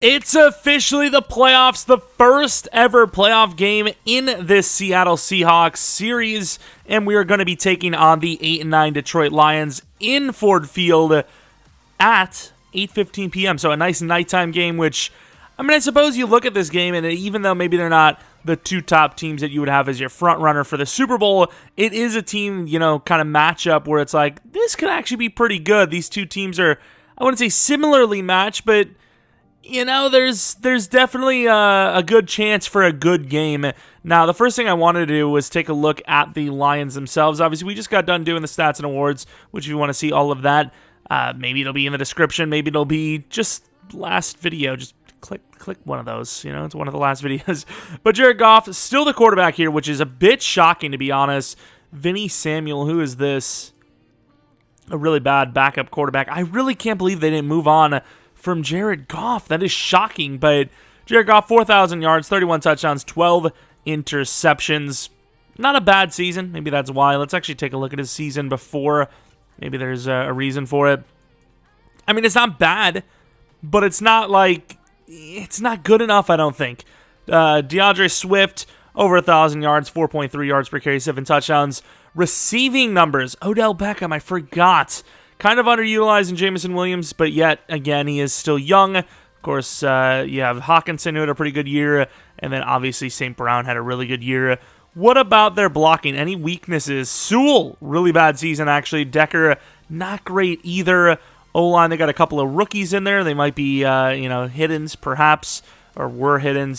It's officially the playoffs, the first ever playoff game in this Seattle Seahawks series, and we are going to be taking on the 8-9 Detroit Lions in Ford Field at 8:15 p.m. So a nice nighttime game, which, I mean, I suppose you look at this game, and even though maybe they're not the two top teams that you would have as your front runner for the Super Bowl, it is a team, kind of matchup where it's like, this could actually be pretty good. These two teams are, I wouldn't say similarly matched, but there's definitely a good chance for a good game. Now, the first thing I wanted to do was take a look at the Lions themselves. Obviously, we just got done doing the stats and awards, which if you want to see all of that, maybe it'll be in the description. Maybe it'll be just last video. Just click one of those. It's one of the last videos. But Jared Goff is still the quarterback here, which is a bit shocking, to be honest. Vinny Samuel, who is this? A really bad backup quarterback. I really can't believe they didn't move on from Jared Goff. That is shocking, but Jared Goff, 4,000 yards, 31 touchdowns, 12 interceptions. Not a bad season. Maybe that's why. Let's actually take a look at his season before. Maybe there's a reason for it. I mean, it's not bad, but it's not good enough, I don't think. DeAndre Swift, over 1,000 yards, 4.3 yards per carry, 7 touchdowns. Receiving numbers, Odell Beckham, I forgot. Kind of underutilized in Jameson Williams, but yet, again, he is still young. Of course, you have Hawkinson, who had a pretty good year, and then obviously St. Brown had a really good year. What about their blocking? Any weaknesses? Sewell, really bad season, actually. Decker, not great either. O-line, they got a couple of rookies in there. They might be, hidden, perhaps, or were hidden.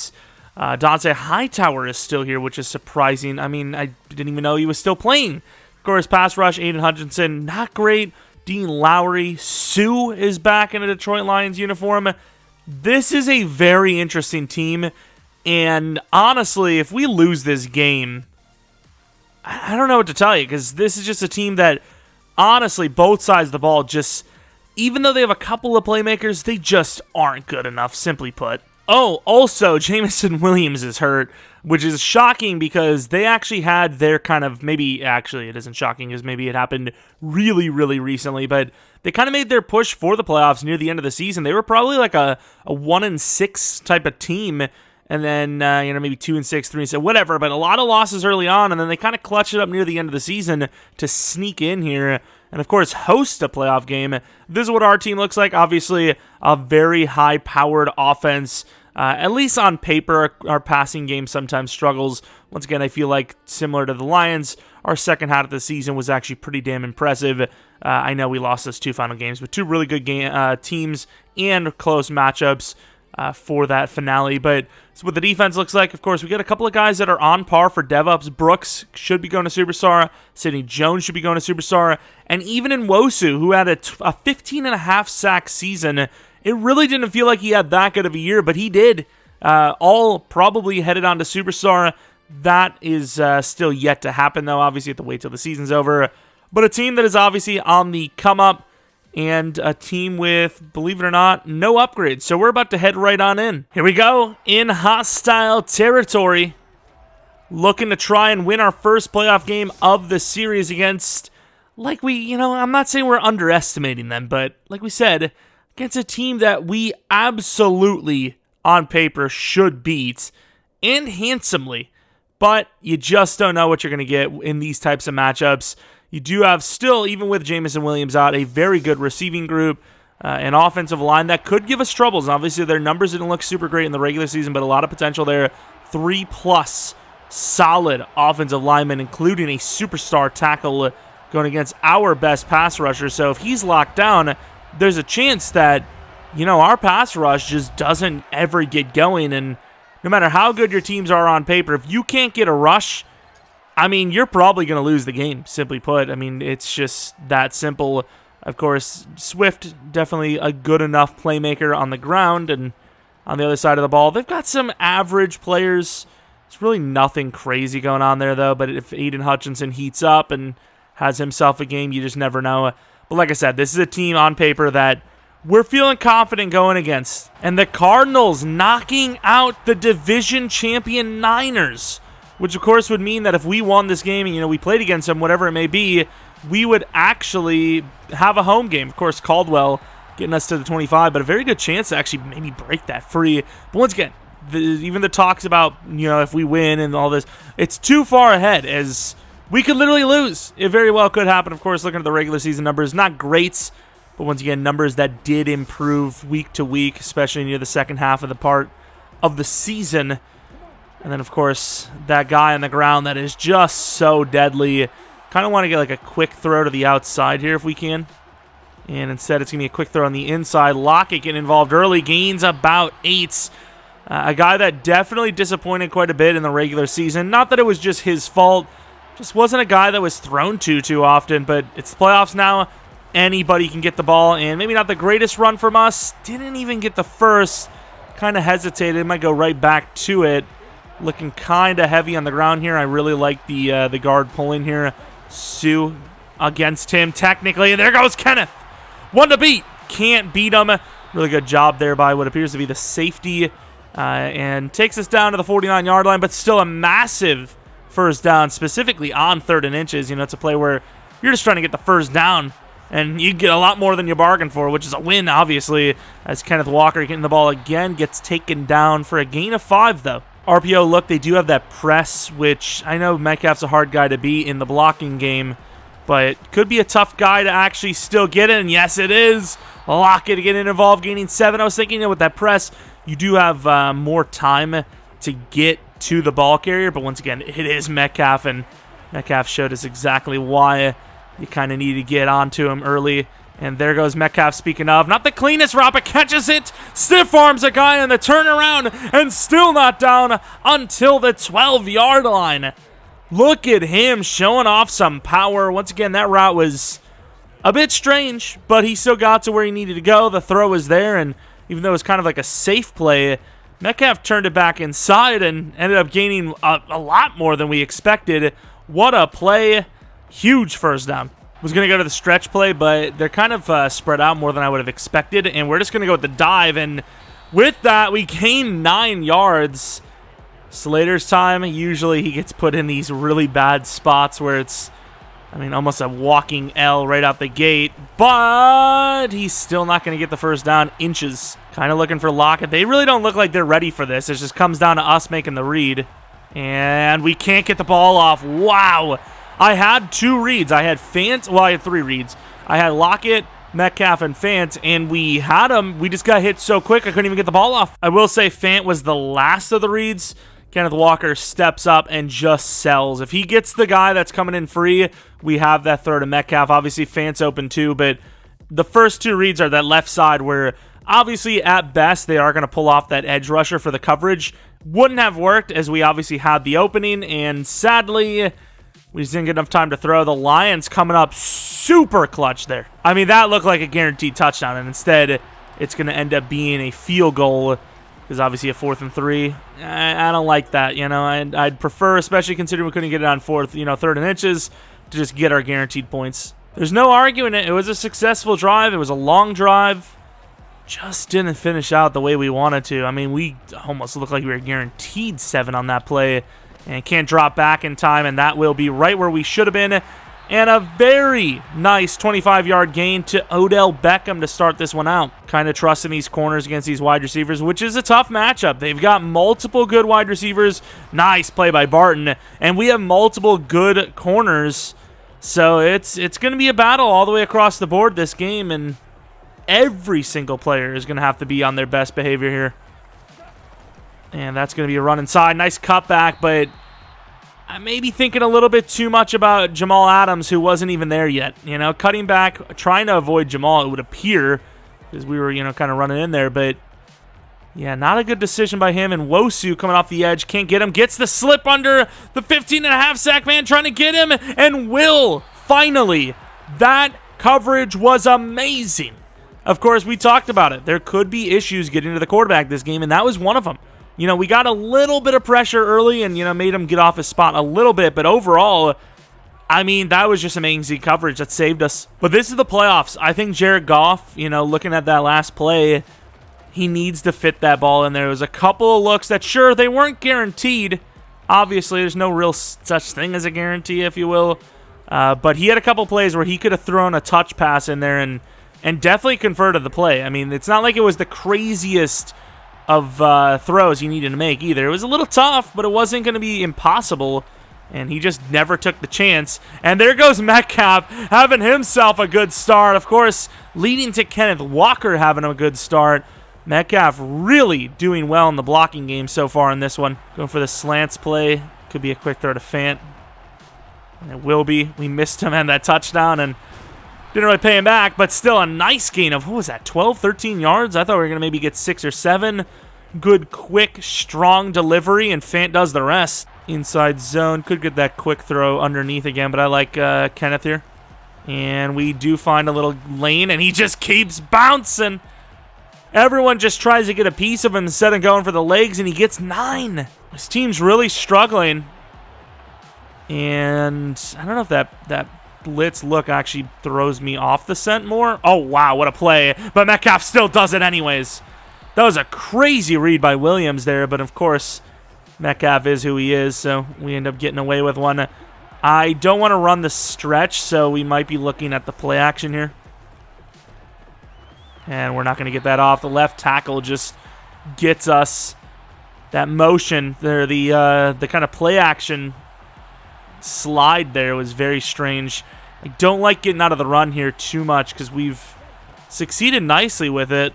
Dante Hightower is still here, which is surprising. I mean, I didn't even know he was still playing. Of course, pass rush, Aiden Hutchinson, not great. Dean Lowry, Sue is back in a Detroit Lions uniform. This is a very interesting team, and honestly, if we lose this game, I don't know what to tell you, because this is just a team that, honestly, both sides of the ball just, even though they have a couple of playmakers, they just aren't good enough, simply put. Oh, also, Jameson Williams is hurt, which is shocking because they actually had their kind of, maybe, actually it isn't shocking because maybe it happened really, really recently, but they kind of made their push for the playoffs near the end of the season. They were probably like a 1-6 type of team, and then, maybe 2-6, 3-6, whatever, but a lot of losses early on, and then they kind of clutched it up near the end of the season to sneak in here and, of course, host a playoff game. This is what our team looks like. Obviously, a very high-powered offense. At least on paper, our passing game sometimes struggles. Once again, I feel like similar to the Lions, our second half of the season was actually pretty damn impressive. I know we lost those two final games, but two really good teams and close matchups for that finale. But that's what the defense looks like. Of course, we got a couple of guys that are on par for DevOps. Brooks should be going to Superstar. Sidney Jones should be going to Superstar. And even in Nwosu, who had a 15.5 sack season, it really didn't feel like he had that good of a year, but he did. All probably headed on to Superstar. That is still yet to happen, though. Obviously, you have to wait till the season's over. But a team that is obviously on the come-up, and a team with, believe it or not, no upgrades. So we're about to head right on in. Here we go, in hostile territory. Looking to try and win our first playoff game of the series against, I'm not saying we're underestimating them, but like we said, against a team that we absolutely, on paper, should beat, and handsomely. But you just don't know what you're going to get in these types of matchups. You do have still, even with Jameson Williams out, a very good receiving group, an offensive line that could give us troubles. Obviously, their numbers didn't look super great in the regular season, but a lot of potential there. 3+ solid offensive linemen, including a superstar tackle going against our best pass rusher. So if he's locked down, there's a chance that, our pass rush just doesn't ever get going. And no matter how good your teams are on paper, if you can't get a rush, I mean, you're probably going to lose the game, simply put. I mean, it's just that simple. Of course, Swift, definitely a good enough playmaker on the ground. And on the other side of the ball, they've got some average players. There's really nothing crazy going on there, though. But if Aiden Hutchinson heats up and has himself a game, you just never know. But like I said, this is a team on paper that we're feeling confident going against. And the Cardinals knocking out the division champion Niners, which of course would mean that if we won this game and, we played against them, whatever it may be, we would actually have a home game. Of course, Caldwell getting us to the 25, but a very good chance to actually maybe break that free. But once again, even the talks about, if we win and all this, it's too far ahead, as we could literally lose. It very well could happen. Of course, looking at the regular season numbers, not great, but once again, numbers that did improve week to week, especially near the second half of the part of the season. And then, of course, that guy on the ground that is just so deadly. Kind of want to get like a quick throw to the outside here if we can. And instead, it's going to be a quick throw on the inside. Lockett getting involved early, gains about 8. A guy that definitely disappointed quite a bit in the regular season. Not that it was just his fault. Just wasn't a guy that was thrown to too often. But it's the playoffs now. Anybody can get the ball. And maybe not the greatest run from us. Didn't even get the first. Kind of hesitated. Might go right back to it. Looking kind of heavy on the ground here. I really like the guard pulling here. Sue against him technically. And there goes Kenneth. One to beat. Can't beat him. Really good job there by what appears to be the safety. And takes us down to the 49-yard line, but still a massive first down, specifically on 3rd and inches. It's a play where you're just trying to get the first down, and you get a lot more than you bargained for, which is a win, obviously, as Kenneth Walker getting the ball again, gets taken down for a gain of 5, though. RPO look, they do have that press, which I know Metcalf's a hard guy to beat in the blocking game, but could be a tough guy to actually still get it, and yes, it is. Lockett getting involved, gaining 7. I was thinking with that press, you do have more time to get to the ball carrier, but once again, it is Metcalf, and Metcalf showed us exactly why you kind of need to get onto him early. And there goes Metcalf, speaking of. Not the cleanest route, but catches it. Stiff arms a guy on the turnaround, and still not down until the 12-yard line. Look at him showing off some power. Once again, that route was a bit strange, but he still got to where he needed to go. The throw was there, and even though it was kind of like a safe play, Metcalf turned it back inside and ended up gaining a lot more than we expected. What a play. Huge first down. Was going to go to the stretch play, but they're kind of spread out more than I would have expected, and we're just going to go with the dive, and with that, we gain 9 yards. Slater's time, usually he gets put in these really bad spots where it's, almost a walking L right out the gate, but he's still not going to get the first down. Inches. Kind of looking for Lockett. They really don't look like they're ready for this. It just comes down to us making the read, and we can't get the ball off. Wow. I had 2 reads. I had Fant. Well, I had 3 reads. I had Lockett, Metcalf, and Fant, and we had them. We just got hit so quick I couldn't even get the ball off. I will say Fant was the last of the reads. Kenneth Walker steps up and just sells. If he gets the guy that's coming in free, we have that throw to Metcalf. Obviously, Fant's open too, but the first 2 reads are that left side where obviously at best they are going to pull off that edge rusher for the coverage. Wouldn't have worked as we obviously had the opening, and sadly, we just didn't get enough time to throw. The Lions coming up super clutch there. That looked like a guaranteed touchdown, and instead it's going to end up being a field goal. Because obviously a 4th and 3, I don't like that, I'd prefer, especially considering we couldn't get it on 3rd and inches, to just get our guaranteed points. There's no arguing it. It was a successful drive. It was a long drive. Just didn't finish out the way we wanted to. We almost looked like we were guaranteed 7 on that play, and can't drop back in time, and that will be right where we should have been. And a very nice 25-yard gain to Odell Beckham to start this one out. Kind of trusting these corners against these wide receivers, which is a tough matchup. They've got multiple good wide receivers. Nice play by Barton. And we have multiple good corners. So it's going to be a battle all the way across the board this game, and every single player is going to have to be on their best behavior here. And that's going to be a run inside. Nice cutback, but I may be thinking a little bit too much about Jamal Adams, who wasn't even there yet. Cutting back, trying to avoid Jamal, it would appear, because we were, kind of running in there. But, yeah, not a good decision by him. And Wosu coming off the edge, can't get him. Gets the slip under the 15.5 sack man, trying to get him, and will, finally. That coverage was amazing. Of course, we talked about it. There could be issues getting to the quarterback this game, and that was one of them. We got a little bit of pressure early and, made him get off his spot a little bit. But overall, that was just amazing coverage that saved us. But this is the playoffs. I think Jared Goff, looking at that last play, he needs to fit that ball in there. There was a couple of looks that, sure, they weren't guaranteed. Obviously, there's no real such thing as a guarantee, if you will. But he had a couple plays where he could have thrown a touch pass in there and and definitely converted the play. I mean, it's not like it was the craziest of throws you needed to make either. It was a little tough, but it wasn't going to be impossible, and he just never took the chance. And there goes Metcalf having himself a good start. Of course, leading to Kenneth Walker having a good start. Metcalf really doing well in the blocking game so far in this one. Going for the slants play. Could be a quick throw to Fant. And it will be. We missed him on that touchdown and didn't really pay him back, but still a nice gain of, what was that, 12, 13 yards? I thought we were going to maybe get 6 or 7. Good, quick, strong delivery, and Fant does the rest. Inside zone. Could get that quick throw underneath again, but I like Kenneth here. And we do find a little lane, and he just keeps bouncing. Everyone just tries to get a piece of him instead of going for the legs, and he gets 9. This team's really struggling. And I don't know if that blitz look actually throws me off the scent more. Oh, wow, what a play. But Metcalf still does it anyways. That was a crazy read by Williams there, but of course, Metcalf is who he is, so we end up getting away with one. I don't want to run the stretch, so we might be looking at the play action here. And we're not going to get that off. The left tackle just gets us that motion there. The kind of play action slide there was very strange. I don't like getting out of the run here too much because we've succeeded nicely with it.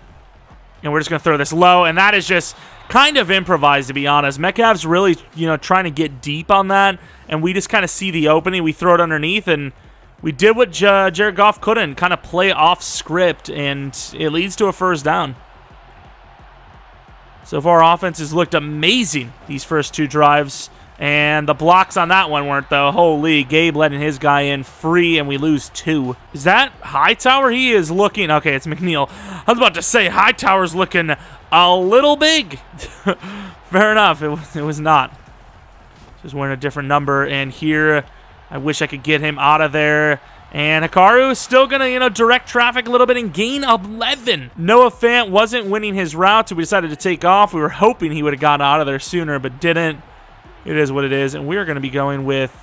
And we're just going to throw this low, and that is just kind of improvised, to be honest. Metcalf's really, trying to get deep on that, and we just kind of see the opening. We throw it underneath, and we did what Jared Goff couldn't, kind of play off script, and it leads to a first down. So far, offense has looked amazing these first 2 drives, and the blocks on that one weren't, though. Holy, Gabe letting his guy in free, and we lose 2. Is that Hightower? He is looking... Okay, it's McNeil. I was about to say Hightower's looking a little big. Fair enough. It was not. Just wearing a different number, and here... I wish I could get him out of there. And Hikaru is still going to, direct traffic a little bit and gain 11. Noah Fant wasn't winning his route, so we decided to take off. We were hoping he would have gotten out of there sooner, but didn't. It is what it is. And we're going to be going with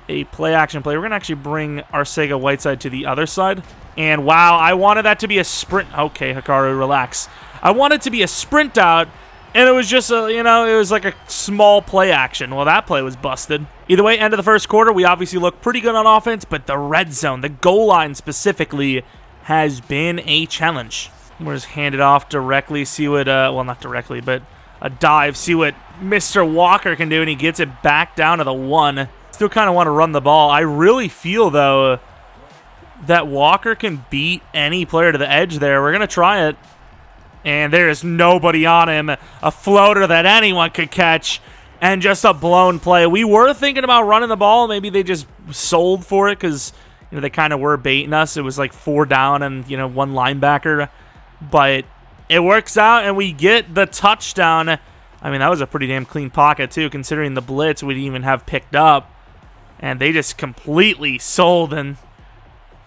a play-action play. We're going to actually bring Arcega-Whiteside to the other side. And, wow, I wanted that to be a sprint. Okay, Hikaru, relax. I wanted to be a sprint out, and it was just, it was like a small play action. Well, that play was busted. Either way, end of the first quarter, we obviously look pretty good on offense, but the red zone, the goal line specifically, has been a challenge. We're just hand it off directly, see what, well, not directly, but a dive, see what Mr. Walker can do, and he gets it back down to the 1. Still kind of want to run the ball. I really feel, though, that Walker can beat any player to the edge there. We're going to try it. And there is nobody on him. A floater that anyone could catch. And just a blown play. We were thinking about running the ball. Maybe they just sold for it because they kind of were baiting us. It was like 4 down and 1 linebacker. But it works out and we get the touchdown. I mean, that was a pretty damn clean pocket too, considering the blitz we didn't even have picked up. And they just completely sold and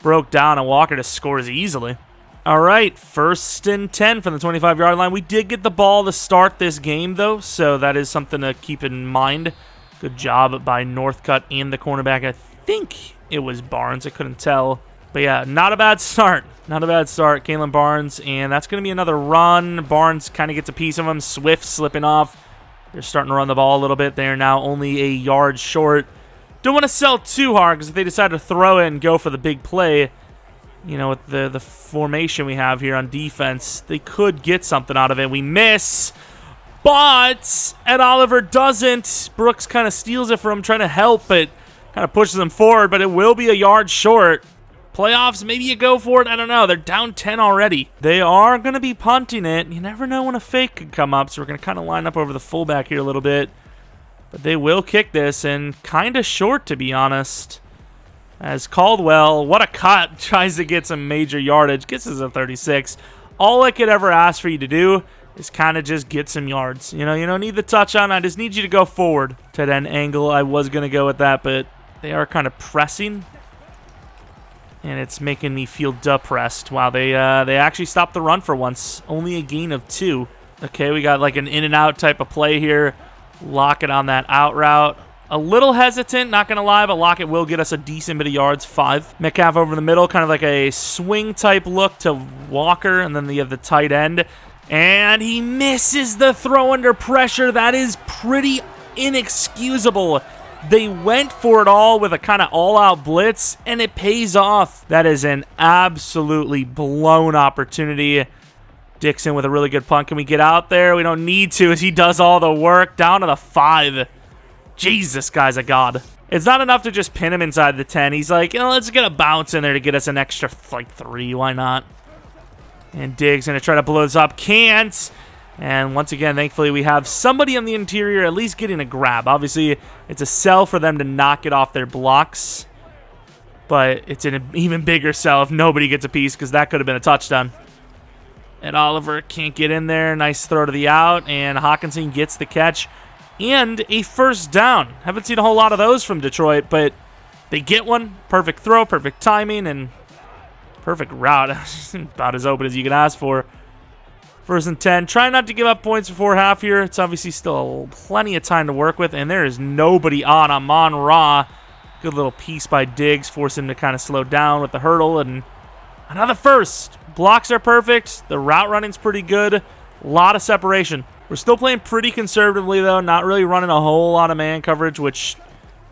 broke down, and Walker just scores easily. All right, 1st and 10 from the 25-yard line. We did get the ball to start this game, though, so that is something to keep in mind. Good job by Northcutt and the cornerback. I think it was Barnes. I couldn't tell. But, yeah, not a bad start. Not a bad start, Kalen Barnes, and that's going to be another run. Barnes kind of gets a piece of him. Swift slipping off. They're starting to run the ball a little bit. They are now only a yard short. Don't want to sell too hard because if they decide to throw it and go for the big play, with the formation we have here on defense, they could get something out of it. We miss, but Ed Oliver doesn't. Brooks kind of steals it from him, trying to help, but kind of pushes them forward, but it will be a yard short. Playoffs, maybe you go for it. I don't know. They're down 10 already. They are going to be punting it. You never know when a fake could come up, so we're going to kind of line up over the fullback here a little bit. But they will kick this, and kind of short, to be honest. As Caldwell, what a cut, tries to get some major yardage, gets us a 36. All I could ever ask for you to do is kind of just get some yards. You don't need the touchdown. I just need you to go forward. Tight end angle, I was going to go with that, but they are kind of pressing. And it's making me feel depressed. Wow, they actually stopped the run for once. Only a gain of 2. Okay, we got like an in-and-out type of play here. Lock it on that out route. A little hesitant, not going to lie, but Lockett will get us a decent bit of yards, 5. Metcalf over the middle, kind of like a swing-type look to Walker, and then you have the tight end. And he misses the throw under pressure. That is pretty inexcusable. They went for it all with a kind of all-out blitz, and it pays off. That is an absolutely blown opportunity. Dixon with a really good punt. Can we get out there? We don't need to, as he does all the work. Down to the 5. Jesus, guy's a god. It's not enough to just pin him inside the 10. He's like, let's get a bounce in there to get us an extra, 3. Why not? And Diggs going to try to blow this up. Can't. And once again, thankfully, we have somebody on the interior at least getting a grab. Obviously, it's a sell for them to not get off their blocks. But it's an even bigger sell if nobody gets a piece, because that could have been a touchdown. And Oliver can't get in there. Nice throw to the out. And Hawkinson gets the catch. And a first down. Haven't seen a whole lot of those from Detroit, but they get one. Perfect throw, perfect timing, and perfect route. About as open as you can ask for. 1st and 10. Try not to give up points before half here. It's obviously still plenty of time to work with, and there is nobody on Amon-Ra. Good little piece by Diggs. Force him to kind of slow down with the hurdle, and another first. Blocks are perfect. The route running's pretty good. A lot of separation. We're still playing pretty conservatively, though. Not really running a whole lot of man coverage, which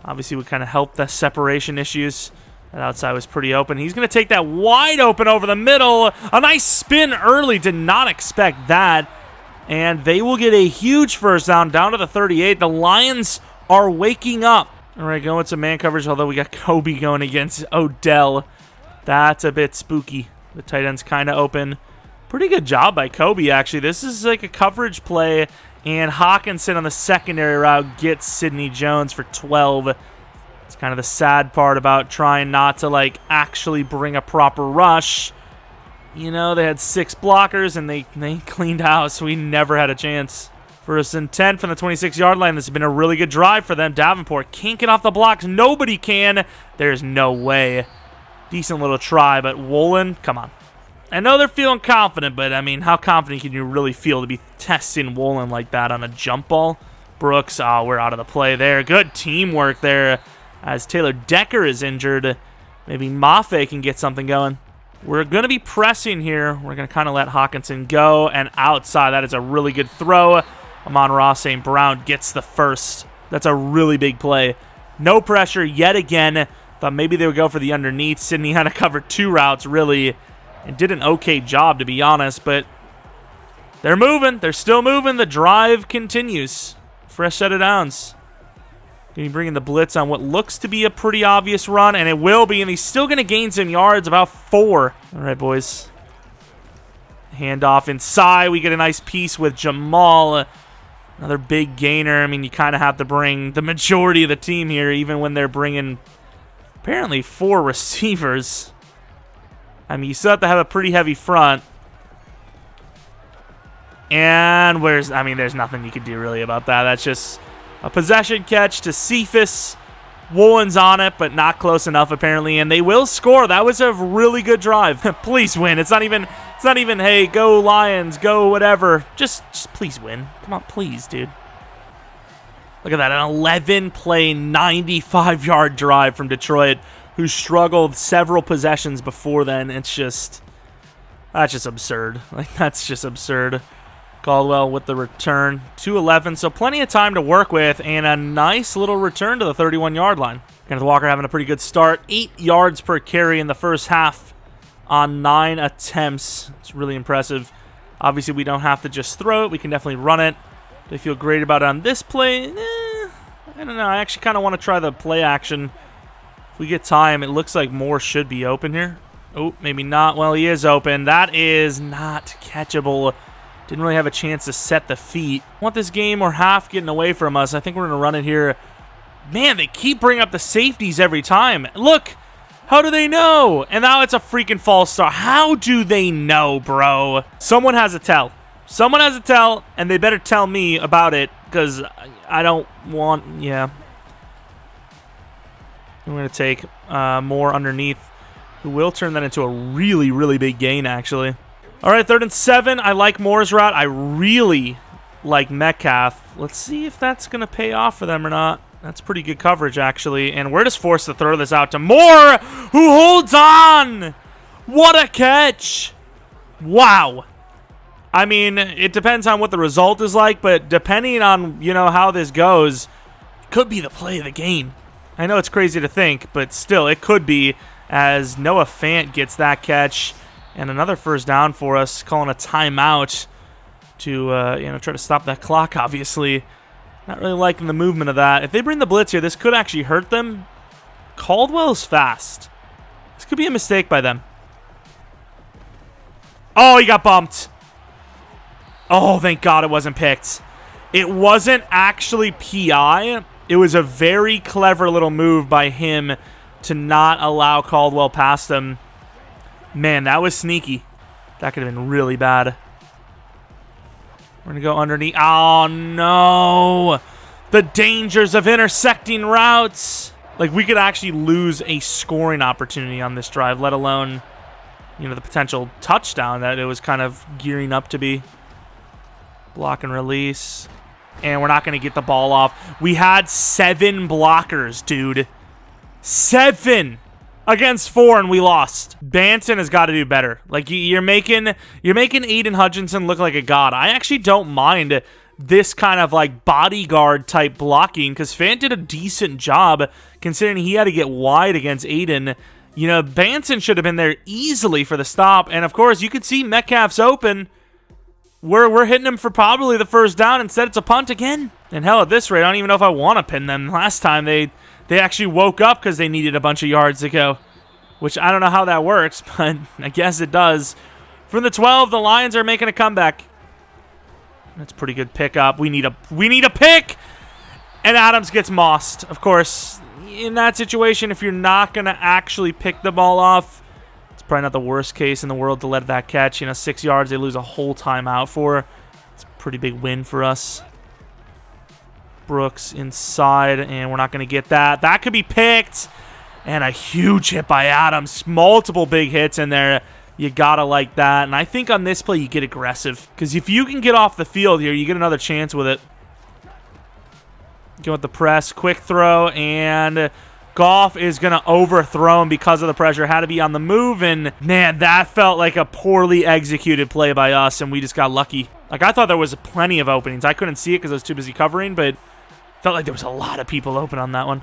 obviously would kind of help the separation issues. That outside was pretty open. He's going to take that wide open over the middle. A nice spin early. Did not expect that. And they will get a huge first down to the 38. The Lions are waking up. All right, going with some man coverage, although we got Kobe going against Odell. That's a bit spooky. The tight end's kind of open. Pretty good job by Kobe, actually. This is like a coverage play, and Hawkinson on the secondary route gets Sidney Jones for 12. It's kind of the sad part about trying not to, actually bring a proper rush. You know, they had 6 blockers, and they cleaned house, so we never had a chance. 1st and 10 from the 26-yard line. This has been a really good drive for them. Davenport can't get off the blocks. Nobody can. There's no way. Decent little try, but Woolen, come on. I know they're feeling confident, but, I mean, how confident can you really feel to be testing Woolen like that on a jump ball? Brooks, we're out of the play there. Good teamwork there as Taylor Decker is injured. Maybe Mafe can get something going. We're going to be pressing here. We're going to kind of let Hawkinson go, and outside, that is a really good throw. Amon-Ra St. Brown gets the first. That's a really big play. No pressure yet again. Thought maybe they would go for the underneath. Sidney had to cover 2 routes, really. And did an okay job, to be honest, but they're moving. They're still moving. The drive continues. Fresh set of downs. Going to be bringing the blitz on what looks to be a pretty obvious run, and it will be, and he's still going to gain some yards, about 4. All right, boys. Handoff inside. We get a nice piece with Jamal. Another big gainer. I mean, you kind of have to bring the majority of the team here, even when they're bringing apparently 4 receivers. I mean, you still have to have a pretty heavy front. And there's nothing you can do really about that. That's just a possession catch to Cephas. Woolen's on it, but not close enough apparently, and they will score. That was a really good drive. Please win. It's not even, hey, go Lions, go whatever. Just please win. Come on, please, dude. Look at that, an 11-play, 95-yard drive from Detroit, who struggled several possessions before then. That's just absurd. That's just absurd. Caldwell with the return. 2-11, so plenty of time to work with, and a nice little return to the 31-yard line. Kenneth Walker having a pretty good start. 8 yards per carry in the first half on 9 attempts. It's really impressive. Obviously, we don't have to just throw it. We can definitely run it. Do I feel great about it on this play? I don't know. I actually kind of want to try the play action. If we get time, it looks like Moore should be open here. Oh, maybe not. Well, he is open. That is not catchable. Didn't really have a chance to set the feet. I want this game or half getting away from us. I think we're going to run it here. Man, they keep bringing up the safeties every time. Look, how do they know? And now it's a freaking false start. How do they know, bro? Someone has to tell. Someone has to tell, and they better tell me about it, because I don't want, yeah. I'm going to take Moore underneath, who will turn that into a really, really big gain, actually. All right, 3rd and 7. I like Moore's route. I really like Metcalf. Let's see if that's going to pay off for them or not. That's pretty good coverage, actually. And we're just forced to throw this out to Moore, who holds on. What a catch. Wow. I mean, it depends on what the result is like, but depending on, how this goes, it could be the play of the game. I know it's crazy to think, but still, it could be, as Noah Fant gets that catch. And another first down for us, calling a timeout to, try to stop that clock, obviously. Not really liking the movement of that. If they bring the blitz here, this could actually hurt them. Caldwell's fast. This could be a mistake by them. Oh, he got bumped. Oh, thank God it wasn't picked. It wasn't actually PI. It was a very clever little move by him to not allow Caldwell past him. Man, that was sneaky. That could have been really bad. We're going to go underneath. Oh, no. The dangers of intersecting routes. Like, we could actually lose a scoring opportunity on this drive, let alone, the potential touchdown that it was kind of gearing up to be. Block and release. And we're not going to get the ball off. We had 7 blockers, dude. 7 against 4, and we lost. Banton has got to do better. Like, you're making Aiden Hutchinson look like a god. I actually don't mind this kind of like bodyguard type blocking, because Fant did a decent job considering he had to get wide against Aiden. Banton should have been there easily for the stop. And of course, you could see Metcalf's open. We're hitting him for probably the first down. Instead, it's a punt again. And hell, at this rate, I don't even know if I want to pin them. Last time, they actually woke up because they needed a bunch of yards to go, which I don't know how that works, but I guess it does. From the 12, the Lions are making a comeback. That's a pretty good pickup. We need a pick, and Adams gets mossed. Of course, in that situation, if you're not going to actually pick the ball off, it's probably not the worst case in the world to let that catch. 6 yards, they lose a whole timeout for. It's a pretty big win for us. Brooks inside, and we're not going to get that. That could be picked, and a huge hit by Adams. Multiple big hits in there. You got to like that, and I think on this play you get aggressive, because if you can get off the field here, you get another chance with it. Go with the press, quick throw, and Goff is going to overthrow him because of the pressure. Had to be on the move, and man, that felt like a poorly executed play by us, and we just got lucky. Like, I thought there was plenty of openings. I couldn't see it because I was too busy covering, but felt like there was a lot of people open on that one.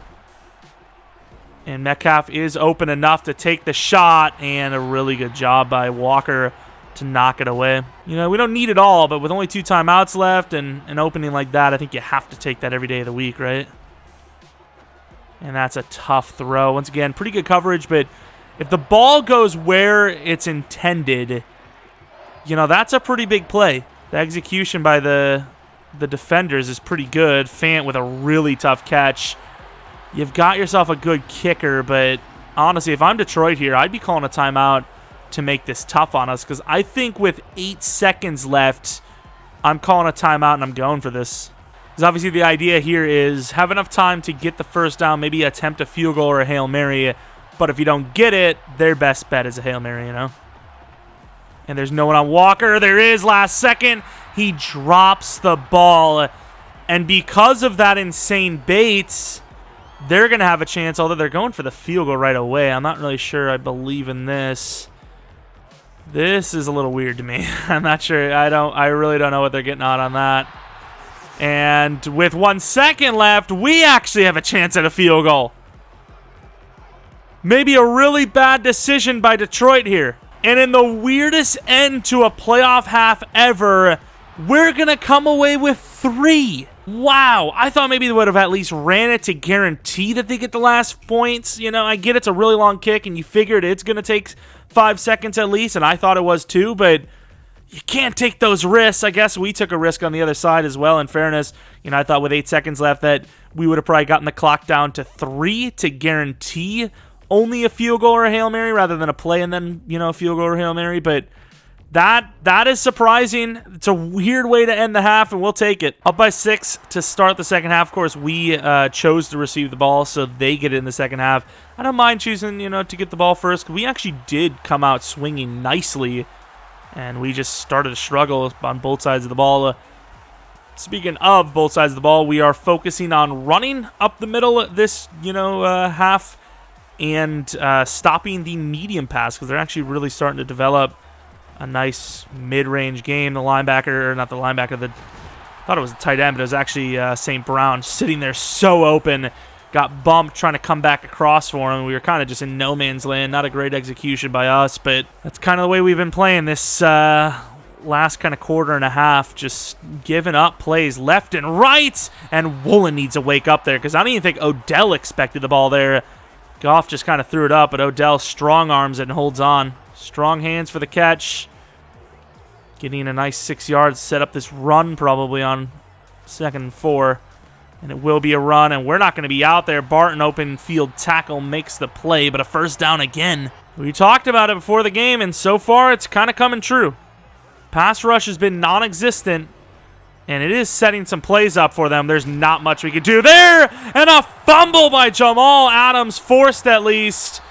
And Metcalf is open enough to take the shot, and a really good job by Walker to knock it away. We don't need it all, but with only 2 timeouts left and an opening like that, I think you have to take that every day of the week, right? And that's a tough throw. Once again, pretty good coverage, but if the ball goes where it's intended, that's a pretty big play. The execution by the defenders is pretty good. Fant with a really tough catch. You've got yourself a good kicker, but honestly, if I'm Detroit here, I'd be calling a timeout to make this tough on us, because I think with 8 seconds left, I'm calling a timeout and I'm going for this. Because obviously the idea here is have enough time to get the first down, maybe attempt a field goal or a Hail Mary, but if you don't get it, their best bet is a Hail Mary, And there's no one on Walker. There is, last second. He drops the ball, and because of that insane bait, they're going to have a chance, although they're going for the field goal right away. I'm not really sure I believe in this. This is a little weird to me. I'm not sure. I really don't know what they're getting on that. And with 1 second left, we actually have a chance at a field goal. Maybe a really bad decision by Detroit here. And in the weirdest end to a playoff half ever, we're going to come away with 3. Wow, I thought maybe they would have at least ran it to guarantee that they get the last points. I get it's a really long kick, and you figured it's going to take 5 seconds at least, and I thought it was too, but you can't take those risks. I guess we took a risk on the other side as well, in fairness. I thought with 8 seconds left that we would have probably gotten the clock down to 3 to guarantee only a field goal or a Hail Mary rather than a play and then, a field goal or Hail Mary, but that is surprising. It's a weird way to end the half, and we'll take it. Up by 6 to start the second half. Of course, we chose to receive the ball, so they get it in the second half. I don't mind choosing, to get the ball first. We actually did come out swinging nicely, and we just started to struggle on both sides of the ball. Speaking of both sides of the ball, we are focusing on running up the middle this, half and stopping the medium pass because they're actually really starting to develop a nice mid-range game. The linebacker, not the linebacker, I thought it was a tight end, but it was actually St. Brown sitting there so open, got bumped trying to come back across for him. We were kind of just in no man's land. Not a great execution by us, but that's kind of the way we've been playing this last kind of quarter and a half, just giving up plays left and right, and Woolen needs to wake up there because I don't even think Odell expected the ball there. Goff just kind of threw it up, but Odell strong arms it and holds on. Strong hands for the catch. Getting a nice 6 yards, set up this run probably on 2nd and 4, and it will be a run, and we're not going to be out there. Barton, open field tackle, makes the play, but a first down again. We talked about it before the game, and so far it's kind of coming true. Pass rush has been non-existent, and it is setting some plays up for them. There's not much we could do there, and a fumble by Jamal Adams, forced at least,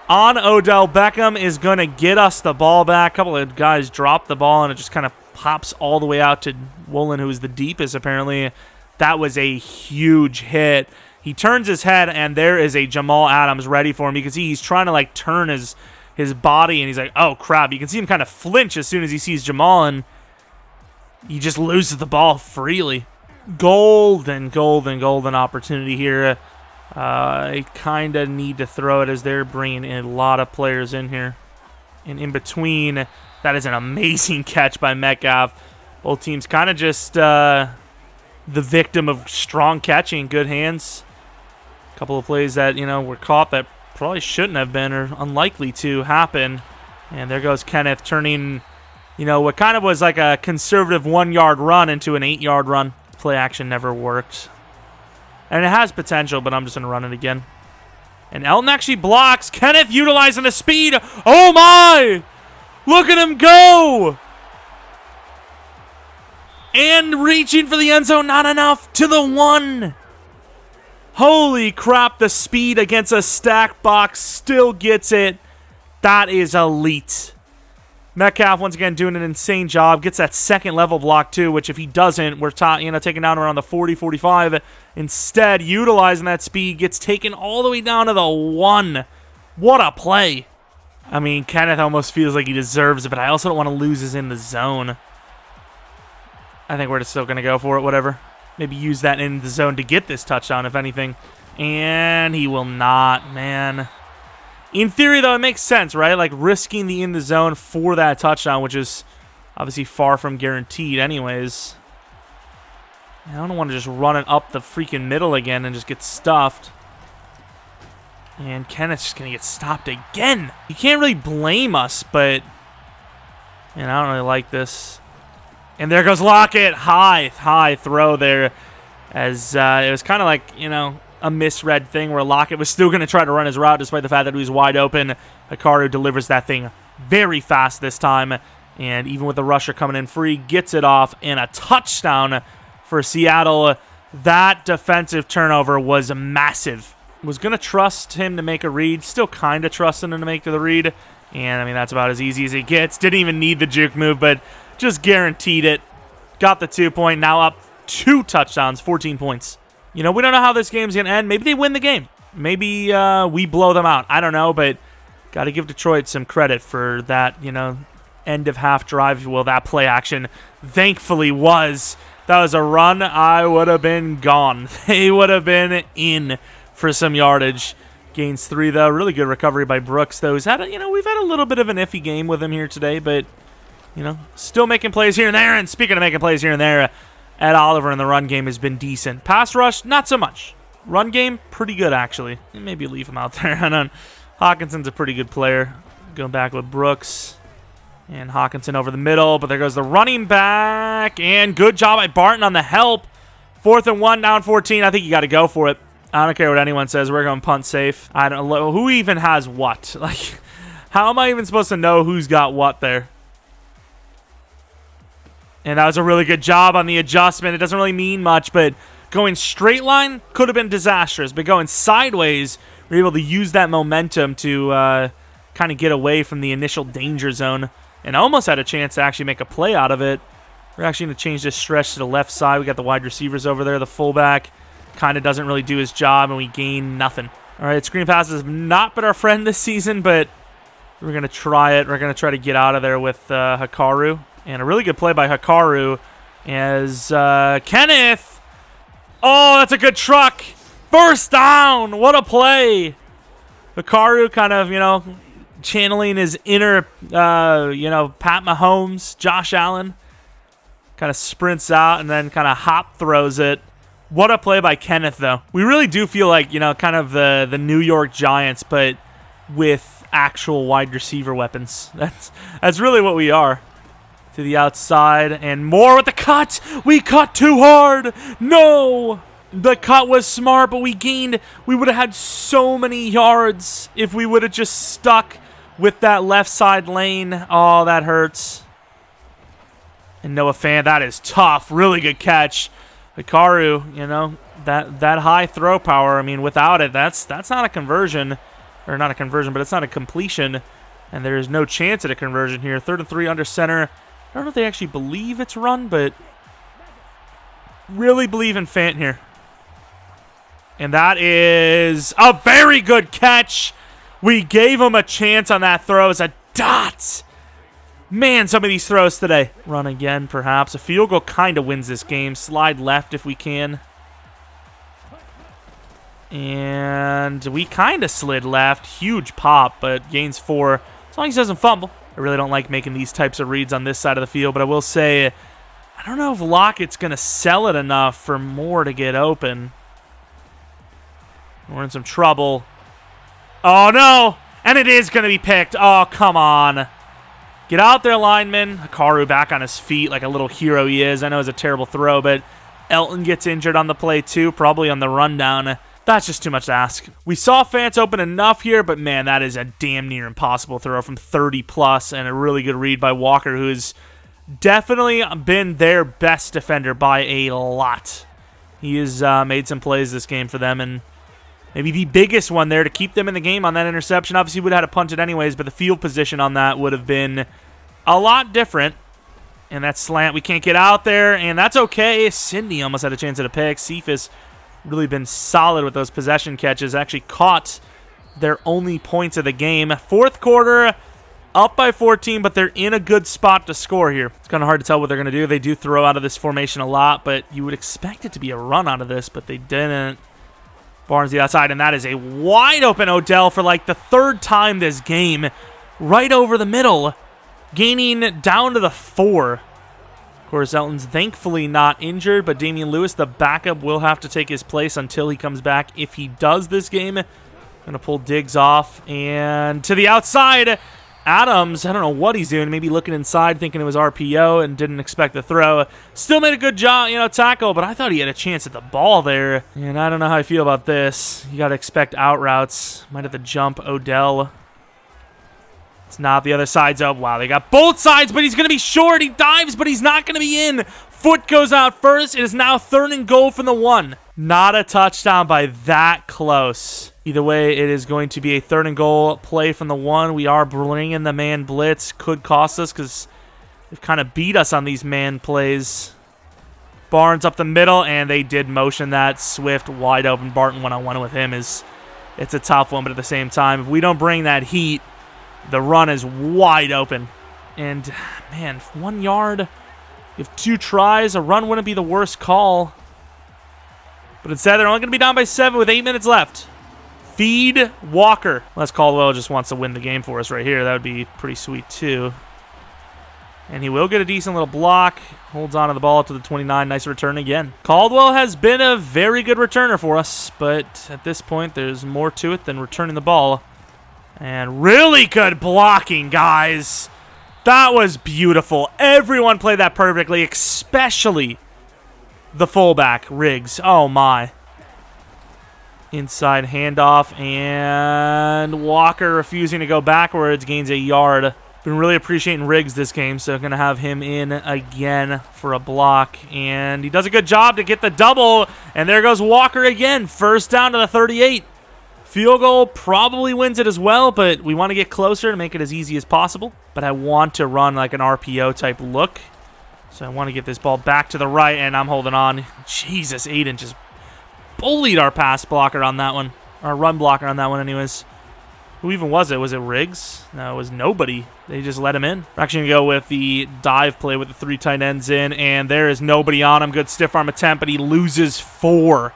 on Odell Beckham, is going to get us the ball back. A couple of guys dropped the ball, and it just kind of pops all the way out to Woolen, who's the deepest apparently. That was a huge hit. He turns his head, and there is a Jamal Adams ready for him. You can see he's trying to turn his body, and he's like, oh crap. You can see him kind of flinch as soon as he sees Jamal, and he just loses the ball freely. Golden opportunity here. I kind of need to throw it as they're bringing in a lot of players in here. And in between, that is an amazing catch by Metcalf. Both teams kind of just the victim of strong catching, good hands. A couple of plays that, were caught that probably shouldn't have been or unlikely to happen. And there goes Kenneth turning, what kind of was like a conservative 1-yard run into an 8-yard run. Play action never worked. And it has potential, but I'm just going to run it again. And Elton actually blocks. Kenneth utilizing the speed. Oh my! Look at him go! And reaching for the end zone, not enough, to the 1. Holy crap, the speed against a stack box still gets it. That is elite. Metcalf, once again, doing an insane job. Gets that second level block, too, which if he doesn't, we're taking down around the 40, 45. Instead, utilizing that speed, gets taken all the way down to the 1. What a play. I mean, Kenneth almost feels like he deserves it, but I also don't want to lose us in the zone. I think we're just still going to go for it, whatever. Maybe use that in the zone to get this touchdown, if anything. And he will not, man. In theory, though, it makes sense, right? Like, risking the in the zone for that touchdown, which is obviously far from guaranteed anyways. I don't want to just run it up the freaking middle again and just get stuffed. And Kenneth's just going to get stopped again. You can't really blame us, but I don't really like this. And there goes Lockett. High throw there. As it was kind of like, a misread thing where Lockett was still going to try to run his route despite the fact that he was wide open. Hikaru delivers that thing very fast this time. And even with the rusher coming in free, gets it off. And a touchdown for Seattle. That defensive turnover was massive. Was going to trust him to make a read. Still kind of trusting him to make the read. And, that's about as easy as it gets. Didn't even need the juke move, but just guaranteed it. Got the 2 point. Now up 2 touchdowns, 14 points. We don't know how this game's going to end. Maybe they win the game. Maybe we blow them out. I don't know, but got to give Detroit some credit for that, end of half drive, if you will. That play action thankfully was. That was a run. I would have been gone. They would have been in for some yardage. Gains 3, though. Really good recovery by Brooks, though. We've had a little bit of an iffy game with him here today, but, still making plays here and there. And speaking of making plays here and there, Ed Oliver in the run game has been decent. Pass rush, not so much. Run game, pretty good, actually. Maybe leave him out there. I don't know. Hawkinson's a pretty good player. Going back with Brooks. And Hawkinson over the middle, but there goes the running back. And good job by Barton on the help. 4th and 1, down 14. I think you got to go for it. I don't care what anyone says. We're going punt safe. I don't know. Who even has what? Like, how am I even supposed to know who's got what there? And that was a really good job on the adjustment. It doesn't really mean much, but going straight line could have been disastrous. But going sideways, we're able to use that momentum to kind of get away from the initial danger zone. And almost had a chance to actually make a play out of it. We're actually going to change this stretch to the left side. We got the wide receivers over there. The fullback kind of doesn't really do his job, and we gain nothing. All right, screen passes have not been our friend this season, but we're going to try it. We're going to try to get out of there with Hikaru. And a really good play by Hikaru as Kenneth. Oh, that's a good truck. First down. What a play. Hikaru kind of, channeling his inner, Pat Mahomes, Josh Allen. Kind of sprints out and then kind of hop throws it. What a play by Kenneth, though. We really do feel like, kind of the New York Giants, but with actual wide receiver weapons. That's really what we are. To the outside and more with the cut. We cut too hard. No. The cut was smart, but we would have had so many yards if we would have just stuck with that left side lane. Oh, that hurts. And Noah Fant, that is tough. Really good catch. Hikaru, that high throw power. I mean, without it, that's not a conversion. Or not a conversion, but it's not a completion. And there's no chance at a conversion here. 3rd and 3 under center. I don't know if they actually believe it's run, but really believe in Fant here. And that is a very good catch. We gave him a chance on that throw. It's a dot. Man, some of these throws today. Run again, perhaps. A field goal kind of wins this game. Slide left if we can. And we kind of slid left. Huge pop, but gains 4. As long as he doesn't fumble. I really don't like making these types of reads on this side of the field, but I will say, I don't know if Lockett's going to sell it enough for Moore to get open. We're in some trouble. Oh, no! And it is going to be picked. Oh, come on. Get out there, lineman. Hikaru back on his feet like a little hero he is. I know it's a terrible throw, but Elton gets injured on the play too, probably on the rundown. That's just too much to ask. We saw Fant open enough here, but man, that is a damn near impossible throw from 30+, and a really good read by Walker, who's definitely been their best defender by a lot. He has made some plays this game for them, and maybe the biggest one there to keep them in the game on that interception. Obviously, we would have had to punt it anyways, but the field position on that would have been a lot different. And that slant, we can't get out there, and that's okay. Cindy almost had a chance at a pick. Cephas really been solid with those possession catches. Actually caught their only points of the game. 4th quarter, up by 14, but they're in a good spot to score here. It's kind of hard to tell what they're going to do. They do throw out of this formation a lot, but you would expect it to be a run out of this, but they didn't. Barnes the outside, and that is a wide open Odell for like the 3rd time this game. Right over the middle, gaining down to the 4. Of course, Elton's thankfully not injured, but Damian Lewis, the backup, will have to take his place until he comes back. If he does this game, going to pull Diggs off, and to the outside, Adams, I don't know what he's doing, maybe looking inside, thinking it was RPO, and didn't expect the throw. Still made a good job, tackle, but I thought he had a chance at the ball there, and I don't know how I feel about this. You got to expect out routes. Might have to jump Odell. It's not. The other side's up. Wow, they got both sides, but he's going to be short. He dives, but he's not going to be in. Foot goes out first. It is now 3rd and goal from the 1. Not a touchdown by that close. Either way, it is going to be a 3rd and goal play from the 1. We are bringing the man blitz. Could cost us because they've kind of beat us on these man plays. Barnes up the middle, and they did motion that. Swift wide open. Barton one-on-one with him it's a tough one, but at the same time, if we don't bring that heat, the run is wide open. And, man, 1 yard, you have 2 tries. A run wouldn't be the worst call. But instead, they're only going to be down by 7 with 8 minutes left. Feed Walker. Unless Caldwell just wants to win the game for us right here. That would be pretty sweet, too. And he will get a decent little block. Holds on to the ball up to the 29. Nice return again. Caldwell has been a very good returner for us. But at this point, there's more to it than returning the ball. And really good blocking, guys. That was beautiful. Everyone played that perfectly, especially the fullback, Riggs. Oh, my. Inside handoff, and Walker refusing to go backwards, gains a yard. Been really appreciating Riggs this game, so going to have him in again for a block. And he does a good job to get the double, and there goes Walker again. First down to the 38. Field goal probably wins it as well, but we want to get closer to make it as easy as possible. But I want to run like an RPO type look. So I want to get this ball back to the right, and I'm holding on. Jesus, Aiden just bullied our pass blocker on that one. Our run blocker on that one anyways. Who even was it? Was it Riggs? No, it was nobody. They just let him in. We're actually going to go with the dive play with the 3 tight ends in, and there is nobody on him. Good stiff arm attempt, but he loses 4.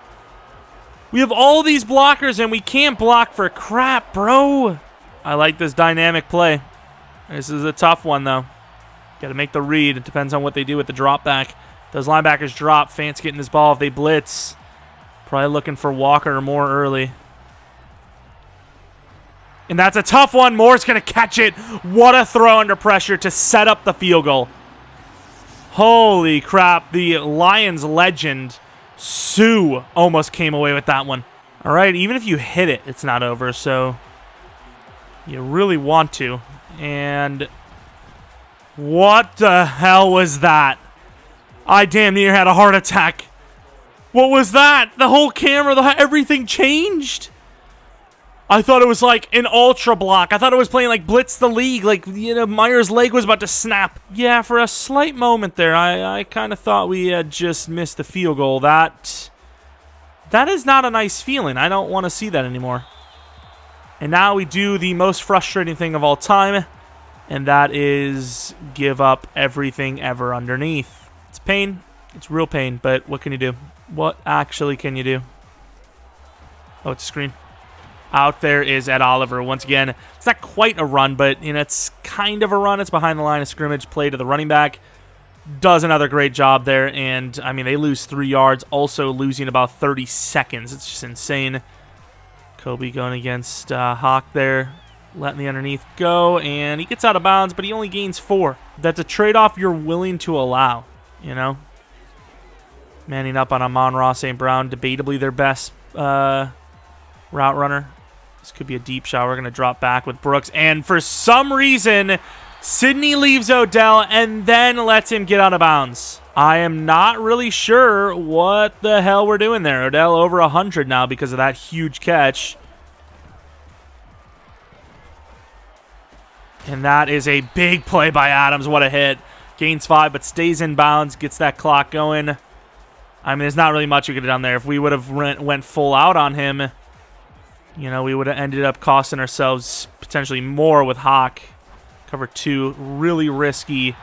We have all these blockers, and we can't block for crap, bro. I like this dynamic play. This is a tough one, though. Got to make the read. It depends on what they do with the drop back. Those linebackers drop. Fant's getting this ball if they blitz. Probably looking for Walker more early. And that's a tough one. Moore's going to catch it. What a throw under pressure to set up the field goal. Holy crap. The Lions legend, Sue, almost came away with that one. All right, even if you hit it, it's not over, so you really want to. And what the hell was that? I damn near had a heart attack. What was that? The whole camera, everything changed. I thought it was like an ultra block. I thought it was playing like Blitz the League. Like, you know, Meyer's leg was about to snap. Yeah, for a slight moment there, I kind of thought we had just missed the field goal. That is not a nice feeling. I don't want to see that anymore. And now we do the most frustrating thing of all time, and that is give up everything ever underneath. It's pain. It's real pain, but what can you do? What actually can you do? Oh, it's a screen. Out there is Ed Oliver. Once again, it's not quite a run, but you know, it's kind of a run. It's behind the line of scrimmage, play to the running back. Does another great job there, and I mean, they lose 3 yards, also losing about 30 seconds. It's just insane. Kobe going against Hawk there, letting the underneath go, and he gets out of bounds, but he only gains 4. That's a trade-off you're willing to allow, you know? Manning up on Amon-Ra St. Brown, debatably their best route runner. This could be a deep shot. We're going to drop back with Brooks, and for some reason, Sidney leaves Odell and then lets him get out of bounds. I am not really sure what the hell we're doing there. Odell over 100 now because of that huge catch. And that is a big play by Adams. What a hit. Gains 5, but stays in bounds, gets that clock going. I mean, there's not really much we could have done there. If we would have went full out on him, you know, we would have ended up costing ourselves potentially more with Hawk. Cover 2, really risky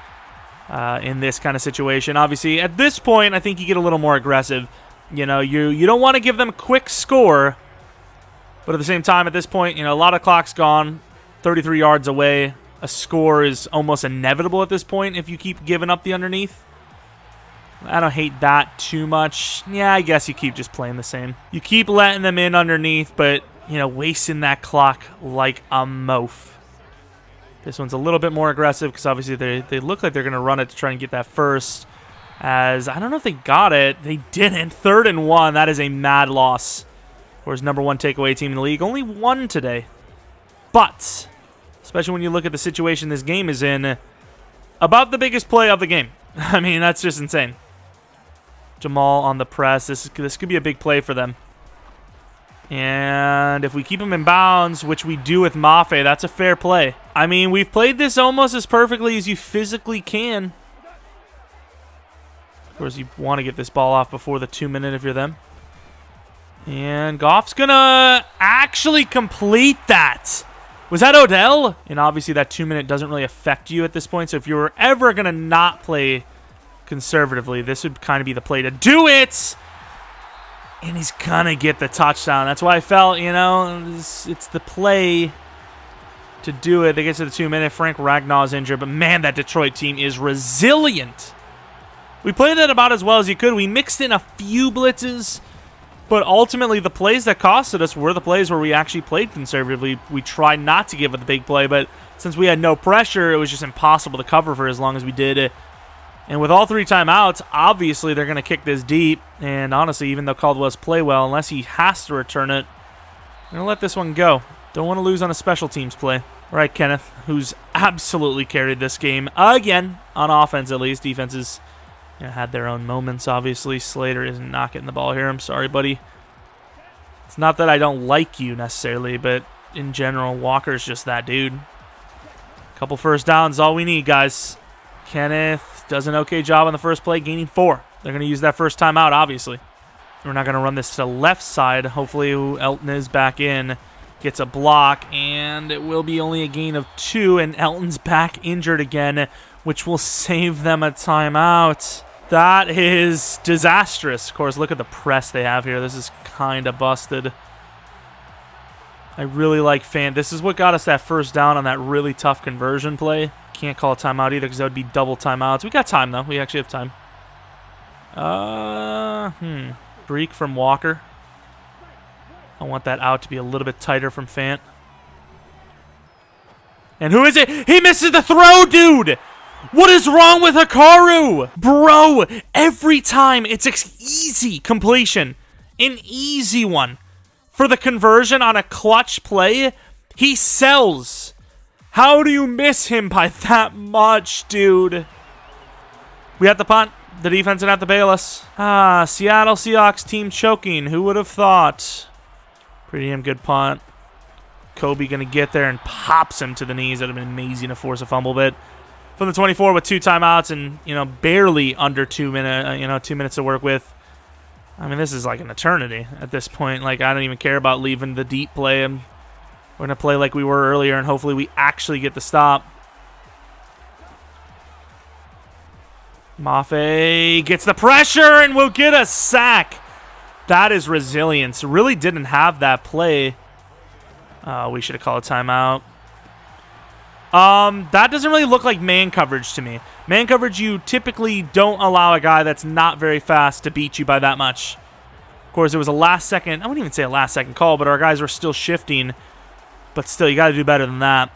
in this kind of situation. Obviously, at this point, I think you get a little more aggressive. You know, you don't want to give them a quick score, but at the same time, at this point, you know, a lot of clock's gone, 33 yards away. A score is almost inevitable at this point if you keep giving up the underneath. I don't hate that too much. Yeah, I guess you keep just playing the same. You keep letting them in underneath, but, you know, wasting that clock like a moaf. This one's a little bit more aggressive because obviously they look like they're going to run it to try and get that first. As I don't know if they got it. They didn't. 3rd and 1. That is a mad loss for his #1 takeaway team in the league. Only 1 today. But, especially when you look at the situation this game is in, about the biggest play of the game. I mean, that's just insane. Jamal on the press. This could be a big play for them. And if we keep him in bounds, which we do with Mafe, that's a fair play. I mean, we've played this almost as perfectly as you physically can. Of course, you want to get this ball off before the 2-minute if you're them. And Goff's going to actually complete that. Was that Odell? And obviously that 2-minute doesn't really affect you at this point. So if you were ever going to not play conservatively, this would kind of be the play to do it. And he's going to get the touchdown. That's why I felt, you know, it's the play to do it. They get to the 2-minute. Frank Ragnall's injured. But, man, that Detroit team is resilient. We played that about as well as you could. We mixed in a few blitzes. But ultimately, the plays that costed us were the plays where we actually played conservatively. We tried not to give it the big play. But since we had no pressure, it was just impossible to cover for as long as we did. And with all 3 timeouts, obviously they're going to kick this deep. And honestly, even though Caldwell's play well, unless he has to return it, I'm going to let this one go. Don't want to lose on a special teams play. All right, Kenneth, who's absolutely carried this game again, on offense at least. Defenses had their own moments, obviously. Slater is not getting the ball here. I'm sorry, buddy. It's not that I don't like you necessarily, but in general, Walker's just that dude. Couple first downs, all we need, guys. Kenneth does an okay job on the first play, gaining 4. They're going to use that first timeout, obviously. We're not going to run this to the left side. Hopefully Elton is back in, gets a block, and it will be only a gain of 2, and Elton's back injured again, which will save them a timeout. That is disastrous. Of course, look at the press they have here. This is kind of busted. I really like This is what got us that first down on that really tough conversion play. Can't call a timeout either because that would be double timeouts. We got time, though. We actually have time. Break from Walker. I want that out to be a little bit tighter from Fant. And who is it? He misses the throw, dude! What is wrong with Hikaru? Bro, every time it's easy completion. An easy one. For the conversion on a clutch play, he sells. How do you miss him by that much, dude? We have the punt. The defense didn't have to bail us. Seattle Seahawks team choking. Who would have thought? Pretty damn good punt. Kobe going to get there and pops him to the knees. That would have been amazing to force a fumble bit. From the 24 with 2 timeouts and, barely under 2 minutes, 2 minutes to work with. I mean, this is like an eternity at this point. Like, I don't even care about leaving the deep play. We're going to play like we were earlier, and hopefully we actually get the stop. Mafe gets the pressure and will get a sack. That is resilience. Really didn't have that play. We should have called a timeout. That doesn't really look like man coverage to me. Man coverage, you typically don't allow a guy that's not very fast to beat you by that much. Of course, it was a last-second, I wouldn't even say a last-second call, but our guys were still shifting. But still, you got to do better than that.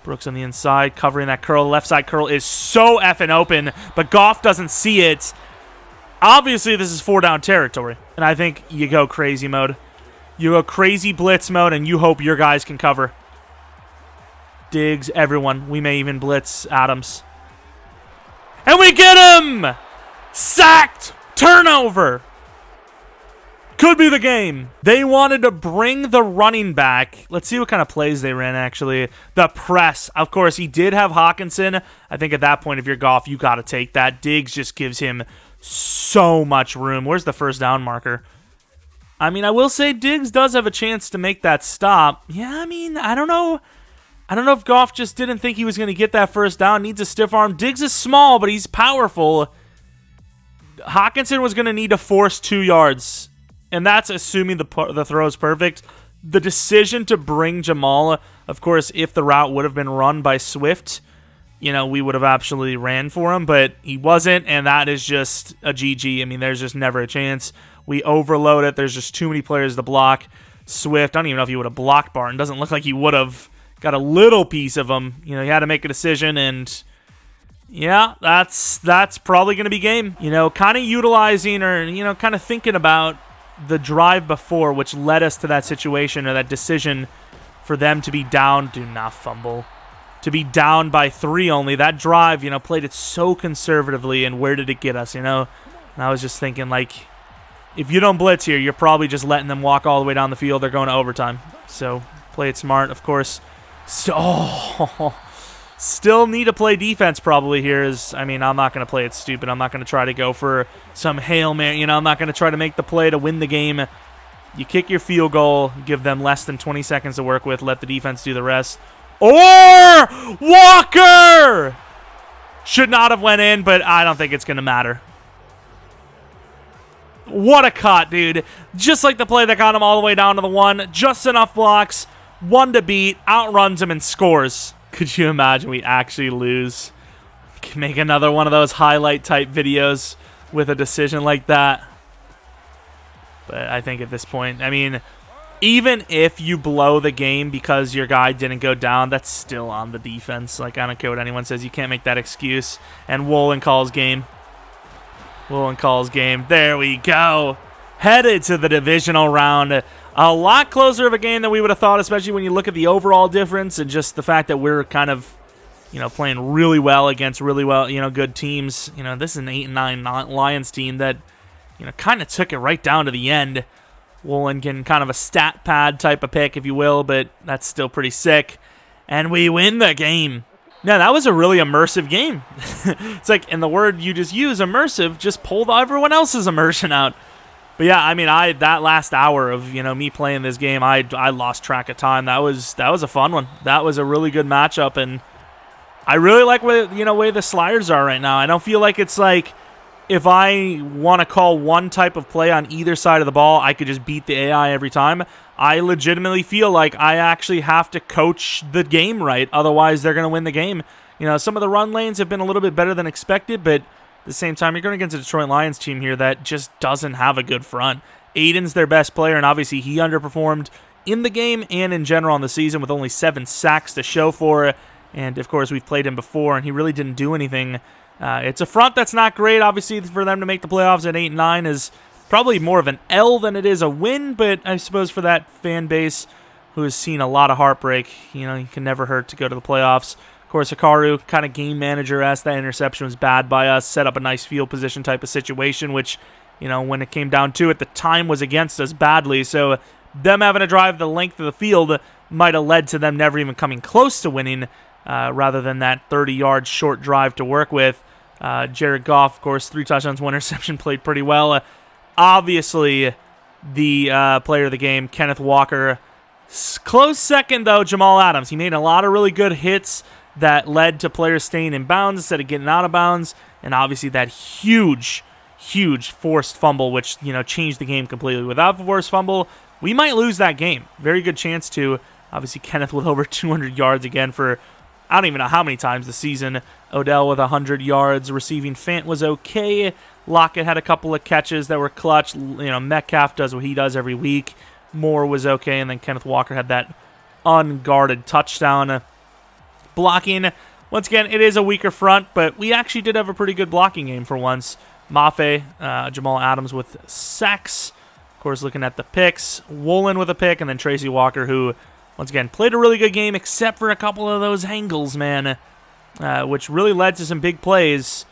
Brooks on the inside, covering that curl. Left side curl is so effing open, but Goff doesn't see it. Obviously, this is 4-down territory, and I think you go crazy mode. You go crazy blitz mode, and you hope your guys can cover. Diggs, everyone. We may even blitz Adams. And we get him! Sacked! Turnover! Could be the game. They wanted to bring the running back. Let's see what kind of plays they ran, actually. The press. Of course, he did have Hawkinson. I think at that point, if you're Goff, you got to take that. Diggs just gives him so much room. Where's the first down marker? I mean, I will say Diggs does have a chance to make that stop. Yeah, I mean, I don't know. I don't know if Goff just didn't think he was going to get that first down. Needs a stiff arm. Diggs is small, but he's powerful. Hawkinson was going to need to force 2 yards. And that's assuming the throw is perfect. The decision to bring Jamal, of course, if the route would have been run by Swift, we would have absolutely ran for him, but he wasn't, and that is just a GG. I mean, there's just never a chance. We overload it. There's just too many players to block. Swift, I don't even know if he would have blocked Barton. Doesn't look like he would have got a little piece of him. He had to make a decision, and yeah, that's probably going to be game. Kind of utilizing or, kind of thinking about the drive before, which led us to that situation or that decision for them to be down. Do not fumble. To be down by 3 only. That drive, played it so conservatively, and where did it get us, And I was just thinking, like, if you don't blitz here, you're probably just letting them walk all the way down the field. They're going to overtime. So, play it smart, of course. So, still need to play defense probably here. I'm not going to play it stupid. I'm not going to try to go for some Hail Mary. I'm not going to try to make the play to win the game. You kick your field goal, give them less than 20 seconds to work with, let the defense do the rest. Or Walker! Should not have went in, but I don't think it's going to matter. What a cut, dude. Just like the play that got him all the way down to the 1. Just enough blocks. 1 to beat. Outruns him and scores. Could you imagine we actually lose? Can make another one of those highlight type videos with a decision like that. But I think at this point, even if you blow the game because your guy didn't go down, that's still on the defense. Like, I don't care what anyone says. You can't make that excuse. And Woolen calls game. There we go. Headed to the divisional round. A lot closer of a game than we would have thought, especially when you look at the overall difference and just the fact that we're kind of, playing really well against really well, good teams. This is an 8-9 Lions team that, kind of took it right down to the end. Woolen getting kind of a stat pad type of pick, if you will, but that's still pretty sick. And we win the game. Yeah, that was a really immersive game. It's like, and the word you just use, immersive, just pulled everyone else's immersion out. But yeah, I mean, that last hour of me playing this game, I lost track of time. That was a fun one. That was a really good matchup, and I really like where way the sliders are right now. I don't feel like it's like if I want to call one type of play on either side of the ball, I could just beat the AI every time. I legitimately feel like I actually have to coach the game right, otherwise they're going to win the game. Some of the run lanes have been a little bit better than expected, but at the same time, you're going against a Detroit Lions team here that just doesn't have a good front. Aiden's their best player, and obviously he underperformed in the game and in general on the season with only 7 sacks to show for it. And, of course, we've played him before, and he really didn't do anything. It's a front that's not great. Obviously, for them to make the playoffs at 8-9 is probably more of an L than it is a win, but I suppose for that fan base who has seen a lot of heartbreak, you can never hurt to go to the playoffs. Of course, Hikaru, kind of game manager-esque. That interception was bad by us. Set up a nice field position type of situation, which, when it came down to it, the time was against us badly. So them having to drive the length of the field might have led to them never even coming close to winning, rather than that 30-yard short drive to work with. Jared Goff, of course, 3 touchdowns, 1 interception, played pretty well. Obviously, the player of the game, Kenneth Walker. Close second, though, Jamal Adams. He made a lot of really good hits that led to players staying in bounds instead of getting out of bounds. And obviously that huge forced fumble, which, changed the game completely. Without the forced fumble, we might lose that game. Very good chance to. Obviously, Kenneth with over 200 yards again for I don't even know how many times this season. Odell with 100 yards. Receiving Fant was okay. Lockett had a couple of catches that were clutch. Metcalf does what he does every week. Moore was okay, and then Kenneth Walker had that unguarded touchdown. Blocking, once again, it is a weaker front, but we actually did have a pretty good blocking game for once. Mafe, Jamal Adams with sacks. Of course, looking at the picks. Woolen with a pick, and then Tracy Walker, who, once again, played a really good game, except for a couple of those angles, man, which really led to some big plays.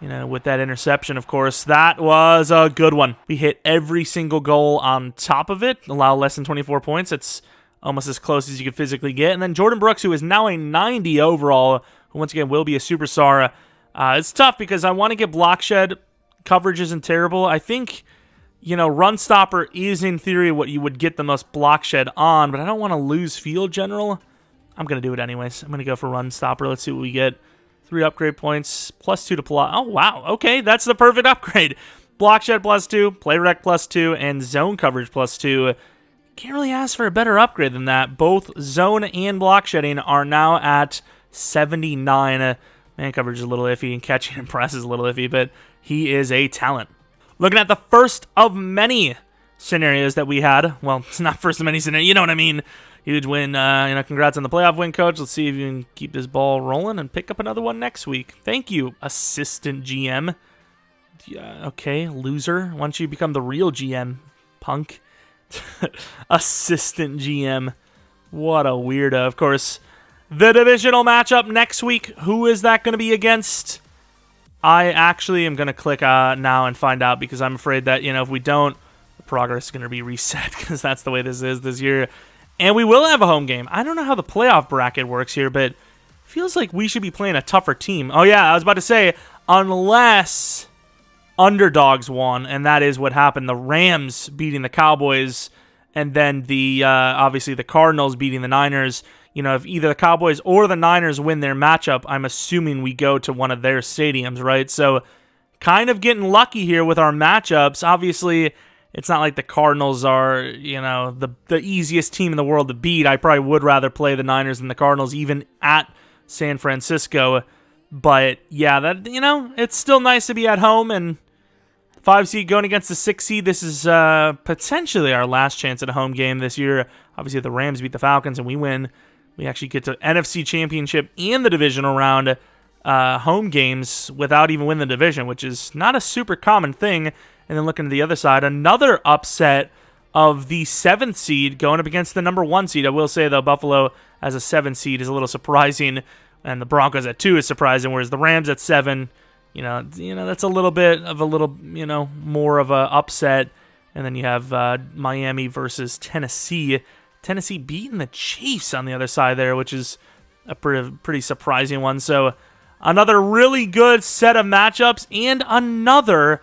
With that interception, of course. That was a good one. We hit every single goal on top of it, allow less than 24 points. It's almost as close as you could physically get. And then Jordan Brooks, who is now a 90 overall, who once again will be a superstar. It's tough because I want to get block shed. Coverage isn't terrible. I think, run stopper is in theory what you would get the most block shed on, but I don't want to lose field general. I'm going to do it anyways. I'm going to go for run stopper. Let's see what we get. 3 upgrade points, +2 to plot. Oh, wow. Okay, that's the perfect upgrade. Block shed +2, play rec +2, and zone coverage +2. Can't really ask for a better upgrade than that. Both zone and block shedding are now at 79. Man coverage is a little iffy, and catching and press is a little iffy, but he is a talent. Looking at the first of many scenarios that we had. Well, it's not first of many scenarios. You know what I mean. Huge win. Congrats on the playoff win, Coach. Let's see if you can keep this ball rolling and pick up another one next week. Thank you, assistant GM. Yeah, okay, loser. Why don't you become the real GM, punk? Assistant GM. What a weirdo. Of course, the divisional matchup next week. Who is that going to be against? I actually am going to click now and find out, because I'm afraid that, if we don't, the progress is going to be reset, because that's the way this is this year. And we will have a home game. I don't know how the playoff bracket works here, but it feels like we should be playing a tougher team. Oh, yeah, I was about to say, unless underdogs won, and that is what happened. The Rams beating the Cowboys, and then obviously the Cardinals beating the Niners. If either the Cowboys or the Niners win their matchup, I'm assuming we go to one of their stadiums, right? So kind of getting lucky here with our matchups. Obviously, it's not like the Cardinals are, the easiest team in the world to beat. I probably would rather play the Niners than the Cardinals, even at San Francisco. But, yeah, that it's still nice to be at home. And 5 seed going against the 6 seed. This is potentially our last chance at a home game this year. Obviously, the Rams beat the Falcons and we win. We actually get to NFC Championship and the divisional round home games without even winning the division, which is not a super common thing. And then looking to the other side, another upset of the 7th seed going up against the number 1 seed. I will say, though, Buffalo as a 7 seed is a little surprising, and the Broncos at 2 is surprising, whereas the Rams at 7, that's a little bit of more of a upset. And then you have Miami versus Tennessee. Tennessee beating the Chiefs on the other side there, which is a pretty surprising one. So another really good set of matchups and another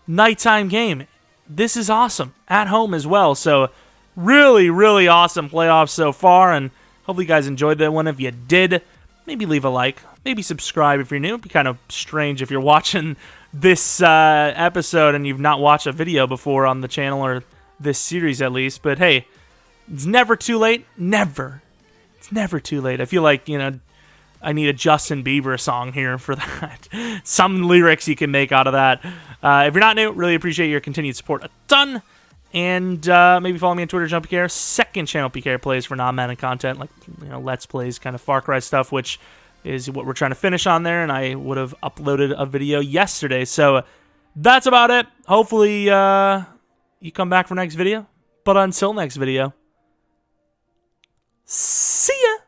nighttime game. This is awesome. At home as well. So really, really awesome playoffs so far, and hopefully you guys enjoyed that one. If you did, maybe leave a like. Maybe subscribe if you're new. It'd be kind of strange if you're watching this episode and you've not watched a video before on the channel, or this series at least. But hey, it's never too late. Never. It's never too late. I feel like, I need a Justin Bieber song here for that. Some lyrics you can make out of that. If you're not new, really appreciate your continued support a ton. And maybe follow me on Twitter, Jeromepkr. Second channel PK plays for non-Madden content, like Let's Plays, kind of Far Cry stuff, which is what we're trying to finish on there. And I would have uploaded a video yesterday. So that's about it. Hopefully you come back for next video. But until next video, see ya!